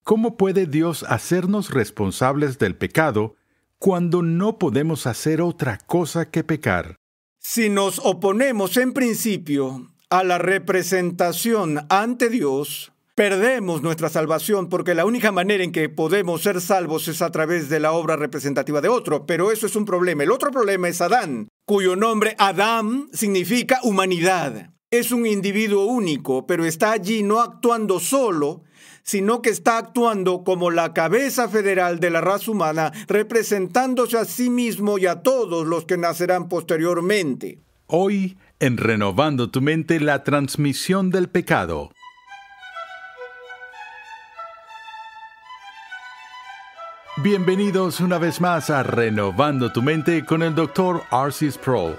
¿Cómo puede Dios hacernos responsables del pecado cuando no podemos hacer otra cosa que pecar? Si nos oponemos en principio a la representación ante Dios, perdemos nuestra salvación, porque la única manera en que podemos ser salvos es a través de la obra representativa de otro, pero eso es un problema. El otro problema es Adán, cuyo nombre Adán significa humanidad. Es un individuo único, pero está allí no actuando solo, sino que está actuando como la cabeza federal de la raza humana, representándose a sí mismo y a todos los que nacerán posteriormente. Hoy, en Renovando tu Mente, la transmisión del pecado. Bienvenidos una vez más a Renovando tu Mente con el Dr. R.C. Sproul.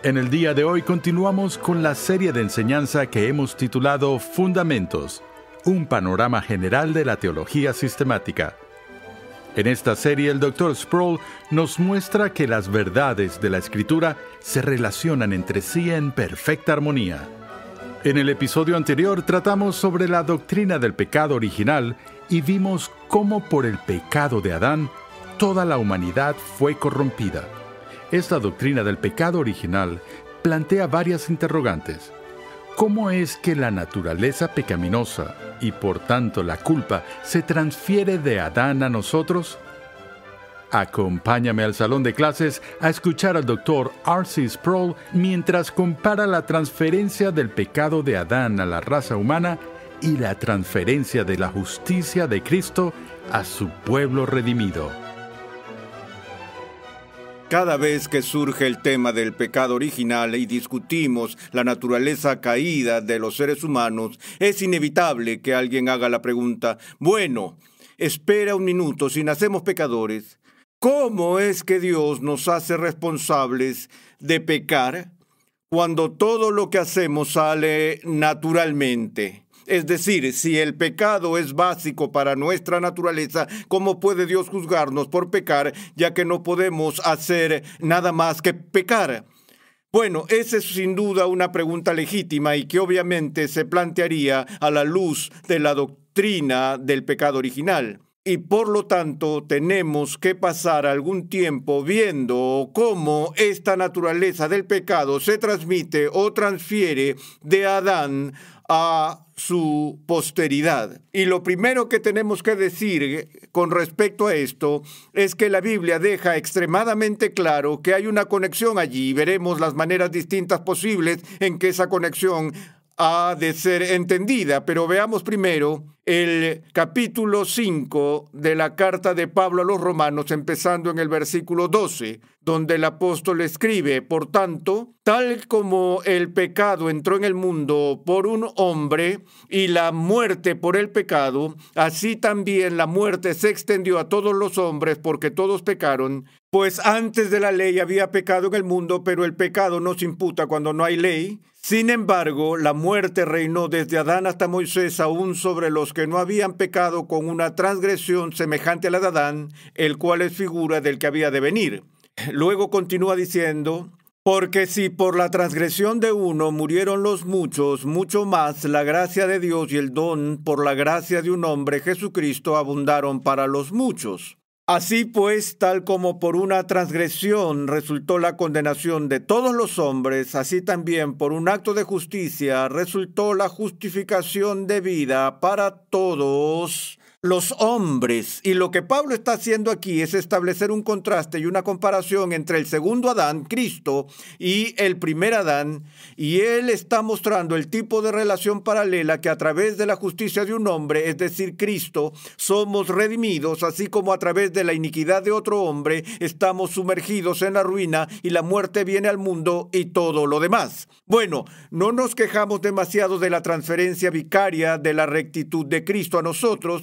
En el día de hoy continuamos con la serie de enseñanza que hemos titulado Fundamentos, un panorama general de la teología sistemática. En esta serie el Dr. Sproul nos muestra que las verdades de la Escritura se relacionan entre sí en perfecta armonía. En el episodio anterior tratamos sobre la doctrina del pecado original y vimos cómo por el pecado de Adán toda la humanidad fue corrompida. Esta doctrina del pecado original plantea varias interrogantes. ¿Cómo es que la naturaleza pecaminosa y por tanto la culpa se transfiere de Adán a nosotros? Acompáñame al salón de clases a escuchar al Dr. R.C. Sproul mientras compara la transferencia del pecado de Adán a la raza humana y la transferencia de la justicia de Cristo a su pueblo redimido. Cada vez que surge el tema del pecado original y discutimos la naturaleza caída de los seres humanos, es inevitable que alguien haga la pregunta: bueno, espera un minuto, si nacemos pecadores, ¿cómo es que Dios nos hace responsables de pecar cuando todo lo que hacemos sale naturalmente? Es decir, si el pecado es básico para nuestra naturaleza, ¿cómo puede Dios juzgarnos por pecar, ya que no podemos hacer nada más que pecar? Bueno, esa es sin duda una pregunta legítima y que obviamente se plantearía a la luz de la doctrina del pecado original. Y por lo tanto tenemos que pasar algún tiempo viendo cómo esta naturaleza del pecado se transmite o transfiere de Adán a su posteridad. Y lo primero que tenemos que decir con respecto a esto es que la Biblia deja extremadamente claro que hay una conexión allí. Veremos las maneras distintas posibles en que esa conexión ha de ser entendida, pero veamos primero el capítulo 5 de la carta de Pablo a los Romanos, empezando en el versículo 12, donde el apóstol escribe: por tanto, tal como el pecado entró en el mundo por un hombre y la muerte por el pecado, así también la muerte se extendió a todos los hombres porque todos pecaron. Pues antes de la ley había pecado en el mundo, pero el pecado no se imputa cuando no hay ley. Sin embargo, la muerte reinó desde Adán hasta Moisés, aún sobre los que no habían pecado, con una transgresión semejante a la de Adán, el cual es figura del que había de venir. Luego continúa diciendo: porque si por la transgresión de uno murieron los muchos, mucho más la gracia de Dios y el don por la gracia de un hombre, Jesucristo, abundaron para los muchos. Así pues, tal como por una transgresión resultó la condenación de todos los hombres, así también por un acto de justicia resultó la justificación de vida para todos los hombres. Y lo que Pablo está haciendo aquí es establecer un contraste y una comparación entre el segundo Adán, Cristo, y el primer Adán, y él está mostrando el tipo de relación paralela que a través de la justicia de un hombre, es decir, Cristo, somos redimidos, así como a través de la iniquidad de otro hombre estamos sumergidos en la ruina y la muerte viene al mundo y todo lo demás. Bueno, no nos quejamos demasiado de la transferencia vicaria de la rectitud de Cristo a nosotros,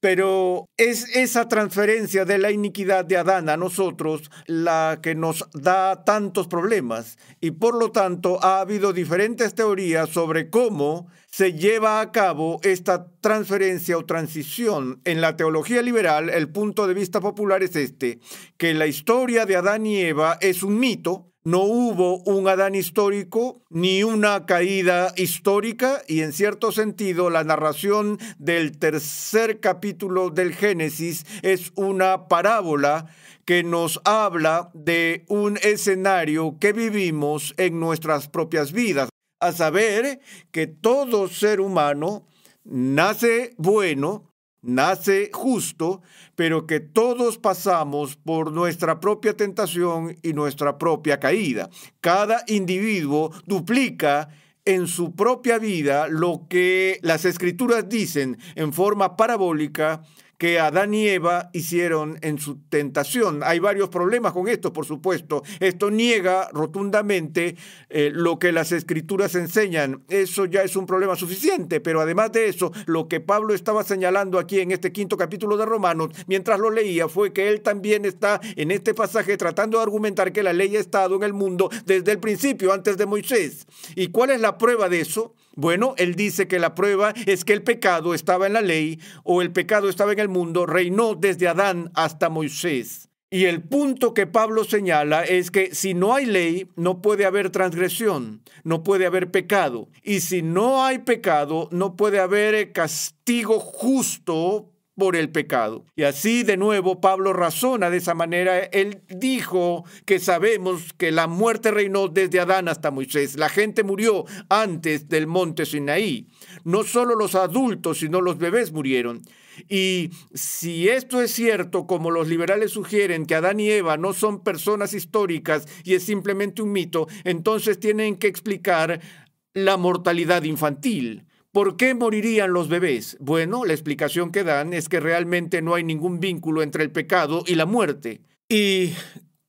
pero es esa transferencia de la iniquidad de Adán a nosotros la que nos da tantos problemas. Y por lo tanto ha habido diferentes teorías sobre cómo se lleva a cabo esta transferencia o transición. En la teología liberal, el punto de vista popular es este: que la historia de Adán y Eva es un mito. No hubo un Adán histórico ni una caída histórica, y en cierto sentido la narración del tercer capítulo del Génesis es una parábola que nos habla de un escenario que vivimos en nuestras propias vidas, a saber que todo ser humano nace bueno, nace justo, pero que todos pasamos por nuestra propia tentación y nuestra propia caída. Cada individuo duplica en su propia vida lo que las Escrituras dicen en forma parabólica que Adán y Eva hicieron en su tentación. Hay varios problemas con esto, por supuesto. Esto niega rotundamente lo que las Escrituras enseñan. Eso ya es un problema suficiente, pero además de eso, lo que Pablo estaba señalando aquí en este 5º capítulo de Romanos, mientras lo leía, fue que él también está en este pasaje tratando de argumentar que la ley ha estado en el mundo desde el principio, antes de Moisés. ¿Y cuál es la prueba de eso? Bueno, él dice que la prueba es que el pecado estaba en la ley, o el pecado estaba en el mundo, reinó desde Adán hasta Moisés. Y el punto que Pablo señala es que si no hay ley, no puede haber transgresión, no puede haber pecado. Y si no hay pecado, no puede haber castigo justo por el pecado. Y así de nuevo Pablo razona de esa manera. Él dijo que sabemos que la muerte reinó desde Adán hasta Moisés. La gente murió antes del monte Sinaí. No solo los adultos, sino los bebés murieron. Y si esto es cierto, como los liberales sugieren, que Adán y Eva no son personas históricas y es simplemente un mito, entonces tienen que explicar la mortalidad infantil. ¿Por qué morirían los bebés? Bueno, la explicación que dan es que realmente no hay ningún vínculo entre el pecado y la muerte. Y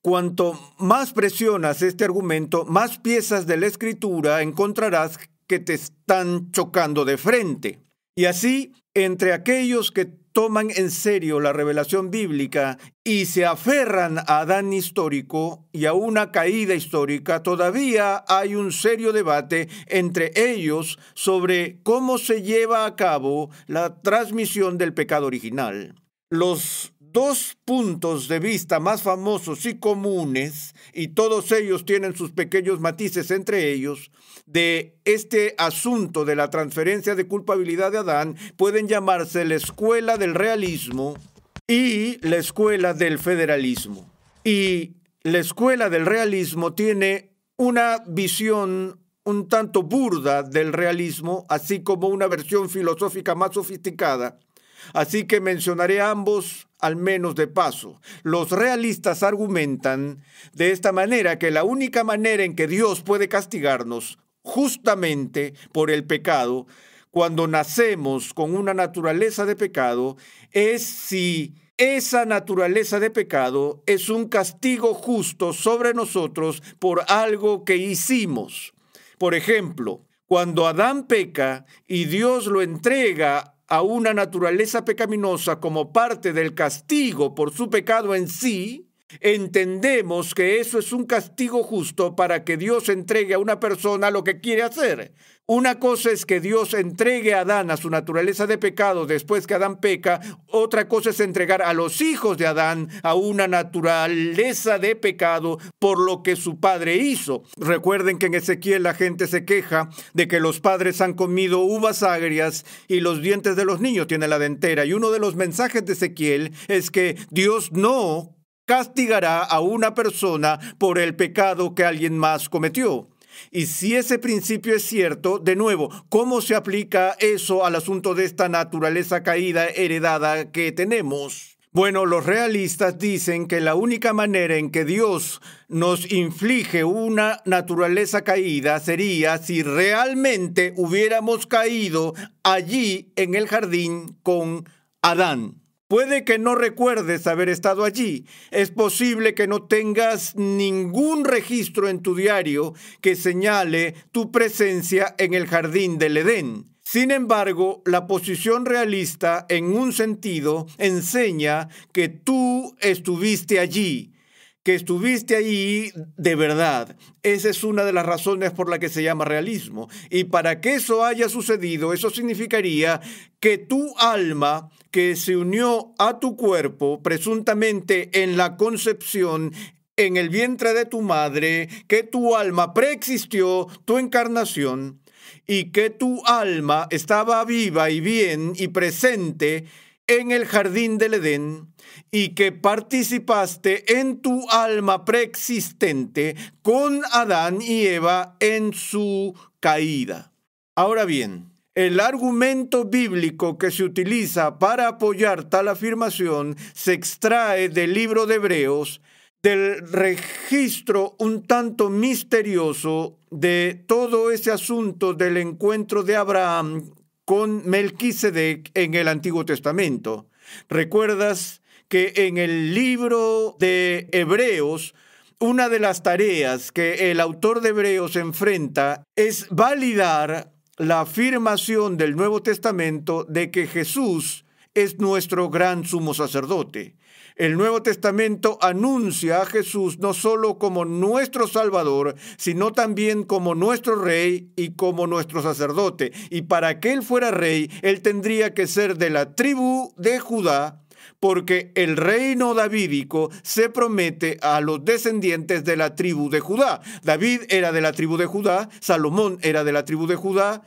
cuanto más presionas este argumento, más piezas de la Escritura encontrarás que te están chocando de frente. Y así, entre aquellos que toman en serio la revelación bíblica y se aferran a Adán histórico y a una caída histórica, todavía hay un serio debate entre ellos sobre cómo se lleva a cabo la transmisión del pecado original. Los dos puntos de vista más famosos y comunes, y todos ellos tienen sus pequeños matices entre ellos, de este asunto de la transferencia de culpabilidad de Adán, pueden llamarse la escuela del realismo y la escuela del federalismo. Y la escuela del realismo tiene una visión un tanto burda del realismo, así como una versión filosófica más sofisticada. Así que mencionaré ambos al menos de paso. Los realistas argumentan de esta manera que la única manera en que Dios puede castigarnos justamente por el pecado, cuando nacemos con una naturaleza de pecado, es si esa naturaleza de pecado es un castigo justo sobre nosotros por algo que hicimos. Por ejemplo, cuando Adán peca y Dios lo entrega a una naturaleza pecaminosa como parte del castigo por su pecado en sí, entendemos que eso es un castigo justo para que Dios entregue a una persona lo que quiere hacer. Una cosa es que Dios entregue a Adán a su naturaleza de pecado después que Adán peca. Otra cosa es entregar a los hijos de Adán a una naturaleza de pecado por lo que su padre hizo. Recuerden que en Ezequiel la gente se queja de que los padres han comido uvas agrias y los dientes de los niños tienen la dentera. Y uno de los mensajes de Ezequiel es que Dios no castigará a una persona por el pecado que alguien más cometió. Y si ese principio es cierto, de nuevo, ¿cómo se aplica eso al asunto de esta naturaleza caída heredada que tenemos? Bueno, los realistas dicen que la única manera en que Dios nos inflige una naturaleza caída sería si realmente hubiéramos caído allí en el jardín con Adán. Puede que no recuerdes haber estado allí. Es posible que no tengas ningún registro en tu diario que señale tu presencia en el jardín del Edén. Sin embargo, la posición realista, en un sentido, enseña que tú estuviste allí, que estuviste allí de verdad. Esa es una de las razones por la que se llama realismo. Y para que eso haya sucedido, eso significaría que tu alma, que se unió a tu cuerpo presuntamente en la concepción, en el vientre de tu madre, que tu alma preexistió tu encarnación y que tu alma estaba viva y bien y presente en el jardín del Edén y que participaste en tu alma preexistente con Adán y Eva en su caída. Ahora bien, el argumento bíblico que se utiliza para apoyar tal afirmación se extrae del libro de Hebreos, del registro un tanto misterioso de todo ese asunto del encuentro de Abraham con Melquisedec en el Antiguo Testamento. ¿Recuerdas que en el libro de Hebreos, una de las tareas que el autor de Hebreos enfrenta es validar la afirmación del Nuevo Testamento de que Jesús es nuestro gran sumo sacerdote? El Nuevo Testamento anuncia a Jesús no solo como nuestro Salvador, sino también como nuestro Rey y como nuestro sacerdote. Y para que Él fuera Rey, Él tendría que ser de la tribu de Judá, porque el reino davídico se promete a los descendientes de la tribu de Judá. David era de la tribu de Judá, Salomón era de la tribu de Judá,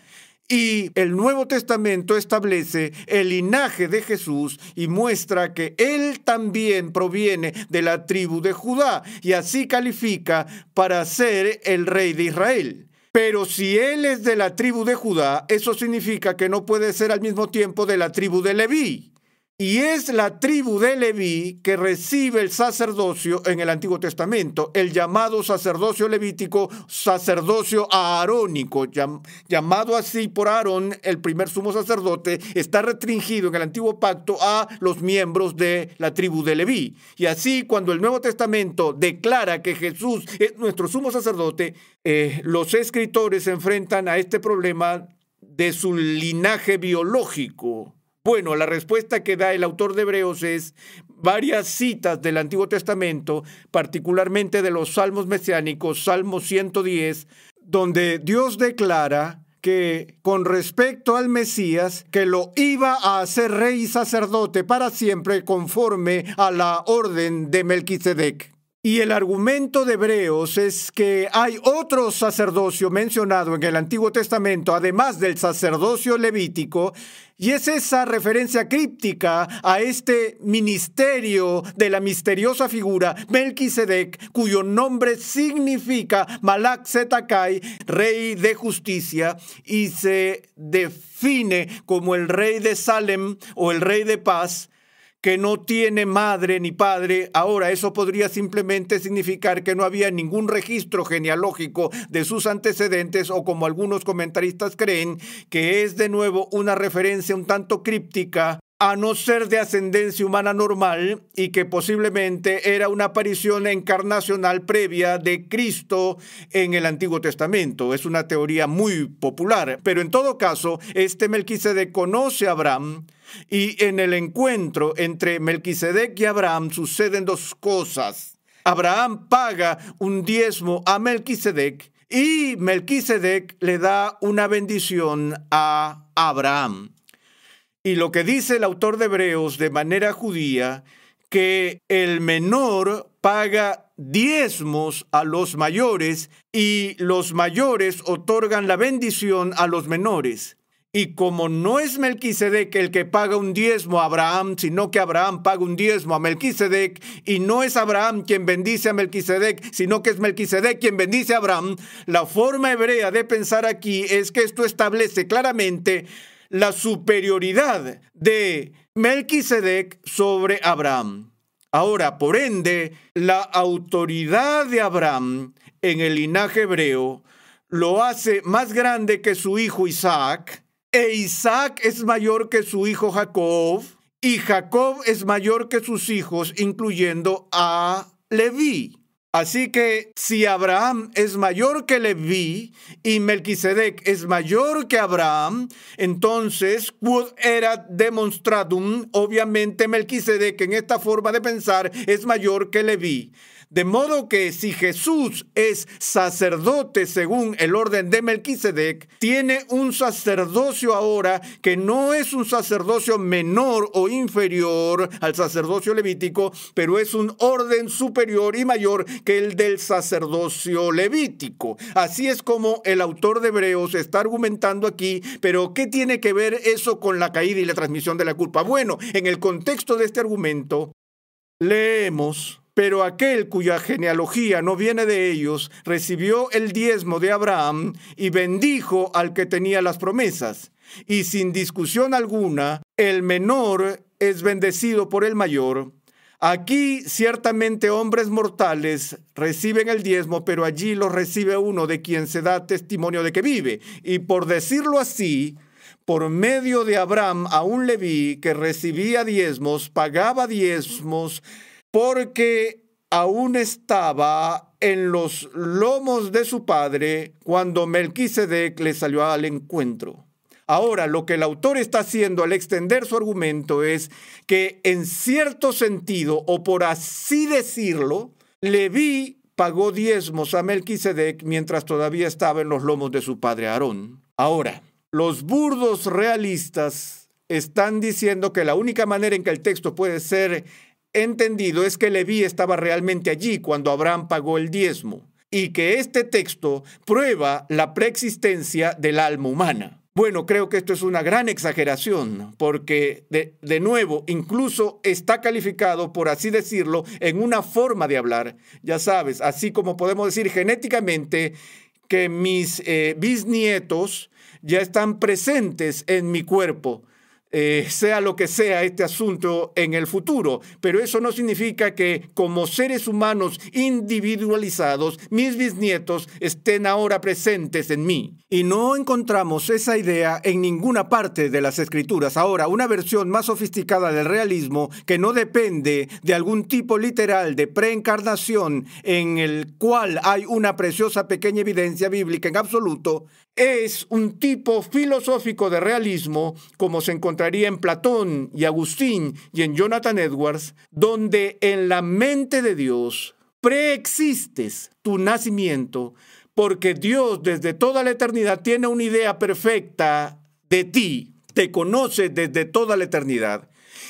y el Nuevo Testamento establece el linaje de Jesús y muestra que Él también proviene de la tribu de Judá y así califica para ser el rey de Israel. Pero si Él es de la tribu de Judá, eso significa que no puede ser al mismo tiempo de la tribu de Leví. Y es la tribu de Leví que recibe el sacerdocio en el Antiguo Testamento, el llamado sacerdocio levítico, sacerdocio aarónico, llamado así por Aarón, el primer sumo sacerdote, está restringido en el Antiguo Pacto a los miembros de la tribu de Leví. Y así, cuando el Nuevo Testamento declara que Jesús es nuestro sumo sacerdote, los escritores se enfrentan a este problema de su linaje biológico. Bueno, la respuesta que da el autor de Hebreos es varias citas del Antiguo Testamento, particularmente de los Salmos mesiánicos, Salmo 110, donde Dios declara que con respecto al Mesías, que lo iba a hacer rey y sacerdote para siempre conforme a la orden de Melquisedec. Y el argumento de Hebreos es que hay otro sacerdocio mencionado en el Antiguo Testamento, además del sacerdocio levítico, y es esa referencia críptica a este ministerio de la misteriosa figura Melquisedec, cuyo nombre significa Malak Zetakai, rey de justicia, y se define como el rey de Salem o el rey de paz, que no tiene madre ni padre. Ahora, eso podría simplemente significar que no había ningún registro genealógico de sus antecedentes, o como algunos comentaristas creen, que es de nuevo una referencia un tanto críptica a no ser de ascendencia humana normal y que posiblemente era una aparición encarnacional previa de Cristo en el Antiguo Testamento. Es una teoría muy popular, pero en todo caso, este Melquisedec conoce a Abraham, y en el encuentro entre Melquisedec y Abraham suceden dos cosas. Abraham paga un diezmo a Melquisedec y Melquisedec le da una bendición a Abraham. Y lo que dice el autor de Hebreos de manera judía, que el menor paga diezmos a los mayores y los mayores otorgan la bendición a los menores. Y como no es Melquisedec el que paga un diezmo a Abraham, sino que Abraham paga un diezmo a Melquisedec, y no es Abraham quien bendice a Melquisedec, sino que es Melquisedec quien bendice a Abraham, la forma hebrea de pensar aquí es que esto establece claramente la superioridad de Melquisedec sobre Abraham. Ahora, por ende, la autoridad de Abraham en el linaje hebreo lo hace más grande que su hijo Isaac, e Isaac es mayor que su hijo Jacob, y Jacob es mayor que sus hijos, incluyendo a Leví. Así que si Abraham es mayor que Leví y Melquisedec es mayor que Abraham, entonces quod erat demonstratum, obviamente Melquisedec en esta forma de pensar es mayor que Leví. De modo que si Jesús es sacerdote según el orden de Melquisedec, tiene un sacerdocio ahora que no es un sacerdocio menor o inferior al sacerdocio levítico, pero es un orden superior y mayor que el del sacerdocio levítico. Así es como el autor de Hebreos está argumentando aquí, pero ¿qué tiene que ver eso con la caída y la transmisión de la culpa? Bueno, en el contexto de este argumento, leemos: pero aquel cuya genealogía no viene de ellos, recibió el diezmo de Abraham y bendijo al que tenía las promesas. Y sin discusión alguna, el menor es bendecido por el mayor. Aquí ciertamente hombres mortales reciben el diezmo, pero allí lo recibe uno de quien se da testimonio de que vive. Y por decirlo así, por medio de Abraham, a un Leví que recibía diezmos, pagaba diezmos, porque aún estaba en los lomos de su padre cuando Melquisedec le salió al encuentro. Ahora, lo que el autor está haciendo al extender su argumento es que, en cierto sentido, o por así decirlo, Leví pagó diezmos a Melquisedec mientras todavía estaba en los lomos de su padre Aarón. Ahora, los burdos realistas están diciendo que la única manera en que el texto puede ser entendido es que Leví estaba realmente allí cuando Abraham pagó el diezmo, y que este texto prueba la preexistencia del alma humana. Bueno, creo que esto es una gran exageración, porque de nuevo, incluso está calificado, por así decirlo, en una forma de hablar. Ya sabes, así como podemos decir genéticamente que mis bisnietos ya están presentes en mi cuerpo, sea lo que sea este asunto en el futuro. Pero eso no significa que como seres humanos individualizados, mis bisnietos estén ahora presentes en mí. Y no encontramos esa idea en ninguna parte de las Escrituras. Ahora, una versión más sofisticada del realismo, que no depende de algún tipo literal de preencarnación en el cual hay una preciosa pequeña evidencia bíblica en absoluto, es un tipo filosófico de realismo como se encontraría en Platón y Agustín y en Jonathan Edwards, donde en la mente de Dios preexistes tu nacimiento, porque Dios desde toda la eternidad tiene una idea perfecta de ti, te conoce desde toda la eternidad.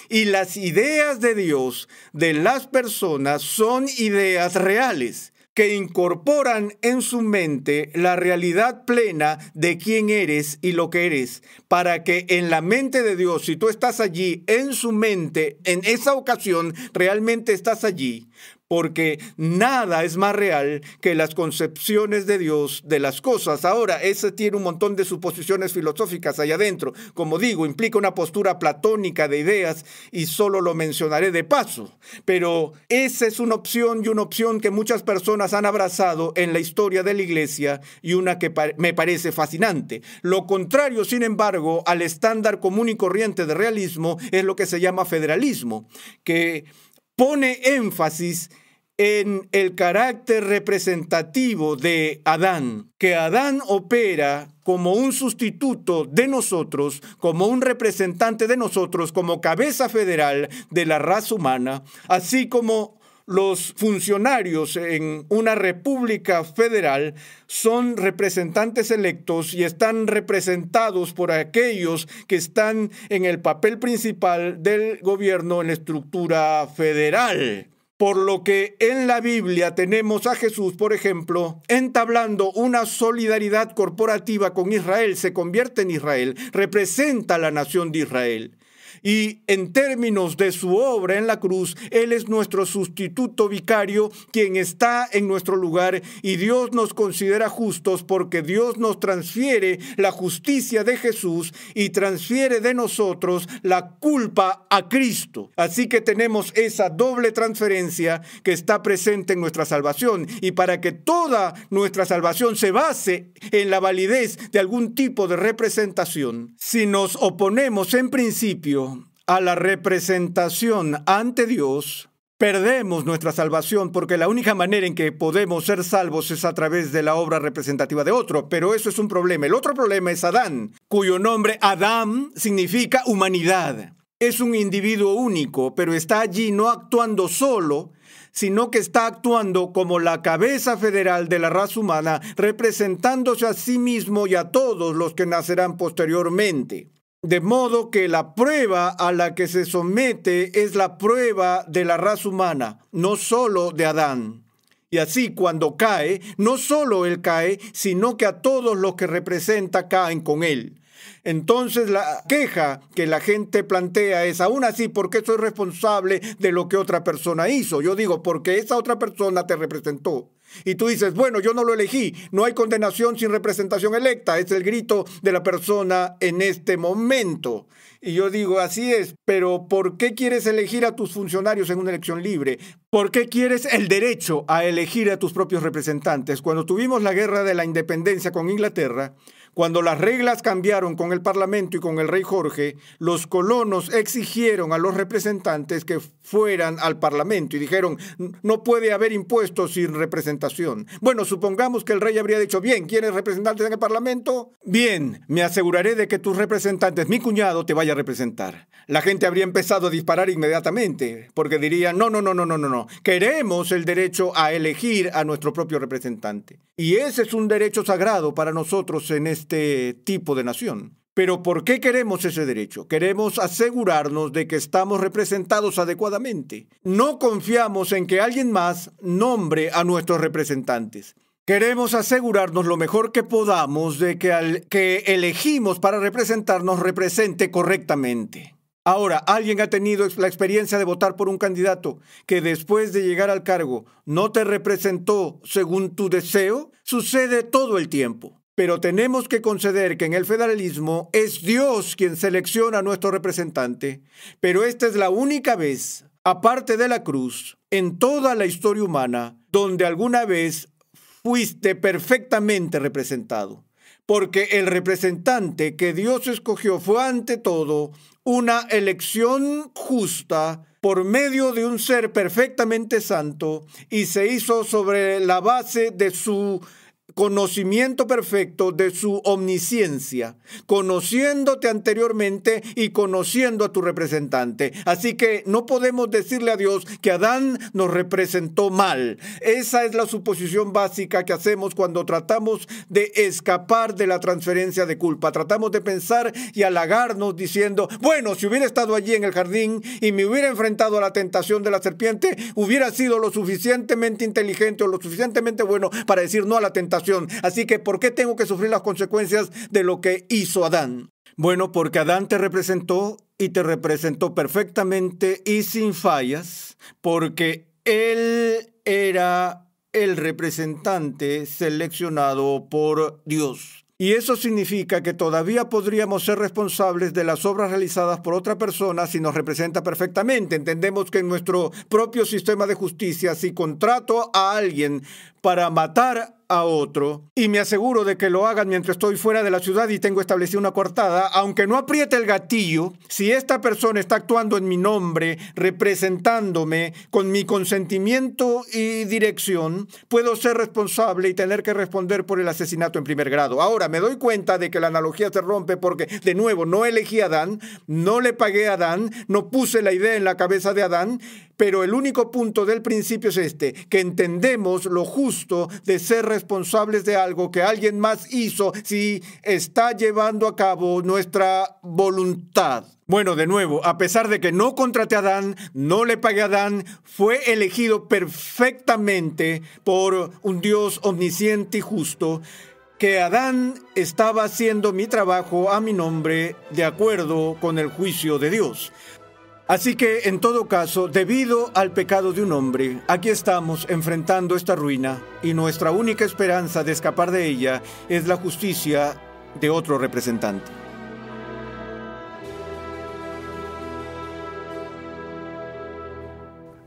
Y las ideas de Dios de las personas son ideas reales, que incorporan en su mente la realidad plena de quién eres y lo que eres, para que en la mente de Dios, si tú estás allí, en su mente, en esa ocasión, realmente estás allí, porque nada es más real que las concepciones de Dios de las cosas. Ahora, ese tiene un montón de suposiciones filosóficas allá adentro. Como digo, implica una postura platónica de ideas y solo lo mencionaré de paso. Pero esa es una opción y una opción que muchas personas han abrazado en la historia de la Iglesia y una que me parece fascinante. Lo contrario, sin embargo, al estándar común y corriente de realismo es lo que se llama federalismo, que pone énfasis en el carácter representativo de Adán, que Adán opera como un sustituto de nosotros, como un representante de nosotros, como cabeza federal de la raza humana, así como los funcionarios en una república federal son representantes electos y están representados por aquellos que están en el papel principal del gobierno en la estructura federal. Por lo que en la Biblia tenemos a Jesús, por ejemplo, entablando una solidaridad corporativa con Israel, se convierte en Israel, representa a la nación de Israel. Y en términos de su obra en la cruz, Él es nuestro sustituto vicario, quien está en nuestro lugar, y Dios nos considera justos porque Dios nos transfiere la justicia de Jesús y transfiere de nosotros la culpa a Cristo. Así que tenemos esa doble transferencia que está presente en nuestra salvación. Y para que toda nuestra salvación se base en la validez de algún tipo de representación, si nos oponemos en principio a la representación ante Dios, perdemos nuestra salvación, porque la única manera en que podemos ser salvos es a través de la obra representativa de otro. Pero eso es un problema. El otro problema es Adán, cuyo nombre Adam significa humanidad. Es un individuo único, pero está allí no actuando solo, sino que está actuando como la cabeza federal de la raza humana, representándose a sí mismo y a todos los que nacerán posteriormente. De modo que la prueba a la que se somete es la prueba de la raza humana, no solo de Adán. Y así, cuando cae, no solo él cae, sino que a todos los que representa caen con él. Entonces la queja que la gente plantea es: aún así, ¿por qué soy responsable de lo que otra persona hizo? Yo digo, porque esa otra persona te representó. Y tú dices, bueno, yo no lo elegí, no hay condenación sin representación electa, es el grito de la persona en este momento. Y yo digo, así es, pero ¿por qué quieres elegir a tus funcionarios en una elección libre? ¿Por qué quieres el derecho a elegir a tus propios representantes? Cuando tuvimos la guerra de la independencia con Inglaterra, cuando las reglas cambiaron con el Parlamento y con el rey Jorge, los colonos exigieron a los representantes que fueran al Parlamento y dijeron, no puede haber impuestos sin representación. Bueno, supongamos que el rey habría dicho, bien, ¿quieres representantes en el Parlamento? Bien, me aseguraré de que tus representantes, mi cuñado, te vaya a representar. La gente habría empezado a disparar inmediatamente, porque dirían, no, queremos el derecho a elegir a nuestro propio representante. Y ese es un derecho sagrado para nosotros en este tipo de nación. Pero ¿por qué queremos ese derecho? Queremos asegurarnos de que estamos representados adecuadamente. No confiamos en que alguien más nombre a nuestros representantes. Queremos asegurarnos lo mejor que podamos de que al que elegimos para representarnos represente correctamente. Ahora, ¿alguien ha tenido la experiencia de votar por un candidato que después de llegar al cargo no te representó según tu deseo? Sucede todo el tiempo. Pero tenemos que conceder que en el federalismo es Dios quien selecciona a nuestro representante, pero esta es la única vez, aparte de la cruz, en toda la historia humana, donde alguna vez fuiste perfectamente representado. Porque el representante que Dios escogió fue ante todo una elección justa por medio de un ser perfectamente santo y se hizo sobre la base de su conocimiento perfecto, de su omnisciencia, conociéndote anteriormente y conociendo a tu representante. Así que no podemos decirle a Dios que Adán nos representó mal. Esa es la suposición básica que hacemos cuando tratamos de escapar de la transferencia de culpa. Tratamos de pensar y halagarnos diciendo, bueno, si hubiera estado allí en el jardín y me hubiera enfrentado a la tentación de la serpiente, hubiera sido lo suficientemente inteligente o lo suficientemente bueno para decir no a la tentación. Así que, ¿por qué tengo que sufrir las consecuencias de lo que hizo Adán? Bueno, porque Adán te representó y te representó perfectamente y sin fallas, porque él era el representante seleccionado por Dios. Y eso significa que todavía podríamos ser responsables de las obras realizadas por otra persona si nos representa perfectamente. Entendemos que en nuestro propio sistema de justicia, si contrato a alguien para matar a otro y me aseguro de que lo hagan mientras estoy fuera de la ciudad y tengo establecida una coartada, aunque no apriete el gatillo, si esta persona está actuando en mi nombre, representándome con mi consentimiento y dirección, puedo ser responsable y tener que responder por el asesinato en primer grado. Ahora, me doy cuenta de que la analogía se rompe porque, de nuevo, no elegí a Adán, no le pagué a Adán, no puse la idea en la cabeza de Adán, pero el único punto del principio es este, que entendemos lo justo de ser responsables de algo que alguien más hizo si está llevando a cabo nuestra voluntad. Bueno, de nuevo, a pesar de que no contraté a Adán, no le pagué a Adán, fue elegido perfectamente por un Dios omnisciente y justo, que Adán estaba haciendo mi trabajo a mi nombre de acuerdo con el juicio de Dios. Así que, en todo caso, debido al pecado de un hombre, aquí estamos enfrentando esta ruina y nuestra única esperanza de escapar de ella es la justicia de otro representante.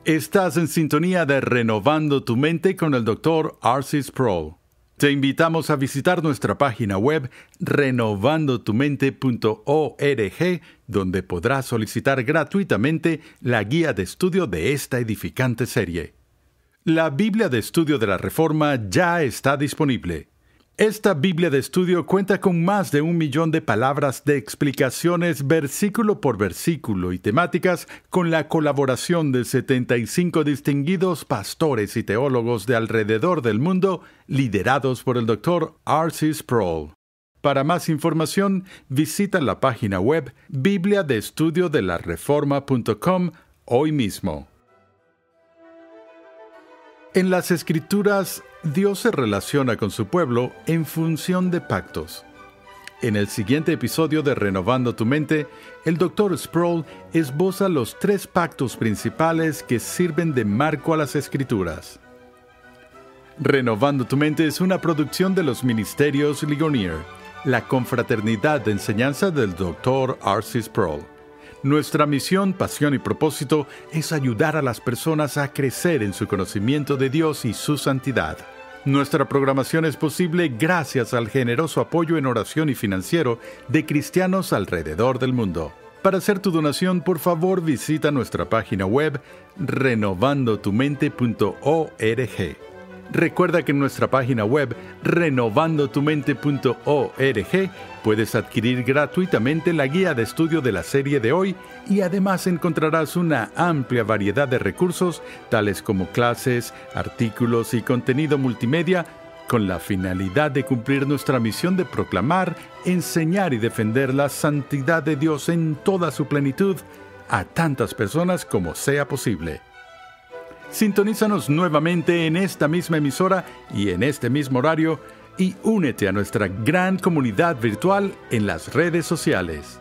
Estás en sintonía de Renovando tu Mente con el Dr. R.C. Sproul. Te invitamos a visitar nuestra página web renovandotumente.org, donde podrás solicitar gratuitamente la guía de estudio de esta edificante serie. La Biblia de Estudio de la Reforma ya está disponible. Esta Biblia de estudio cuenta con más de 1,000,000 de palabras de explicaciones versículo por versículo y temáticas con la colaboración de 75 distinguidos pastores y teólogos de alrededor del mundo, liderados por el Dr. R.C. Sproul. Para más información, visita la página web bibliadeestudiodelareforma.com hoy mismo. En las Escrituras, Dios se relaciona con su pueblo en función de pactos. En el siguiente episodio de Renovando tu Mente, el Dr. Sproul esboza los 3 pactos principales que sirven de marco a las Escrituras. Renovando tu Mente es una producción de los Ministerios Ligonier, la confraternidad de enseñanza del Dr. R.C. Sproul. Nuestra misión, pasión y propósito es ayudar a las personas a crecer en su conocimiento de Dios y su santidad. Nuestra programación es posible gracias al generoso apoyo en oración y financiero de cristianos alrededor del mundo. Para hacer tu donación, por favor, visita nuestra página web renovandotumente.org. Recuerda que en nuestra página web renovandotumente.org puedes adquirir gratuitamente la guía de estudio de la serie de hoy y además encontrarás una amplia variedad de recursos tales como clases, artículos y contenido multimedia con la finalidad de cumplir nuestra misión de proclamar, enseñar y defender la santidad de Dios en toda su plenitud a tantas personas como sea posible. Sintonízanos nuevamente en esta misma emisora y en este mismo horario y únete a nuestra gran comunidad virtual en las redes sociales.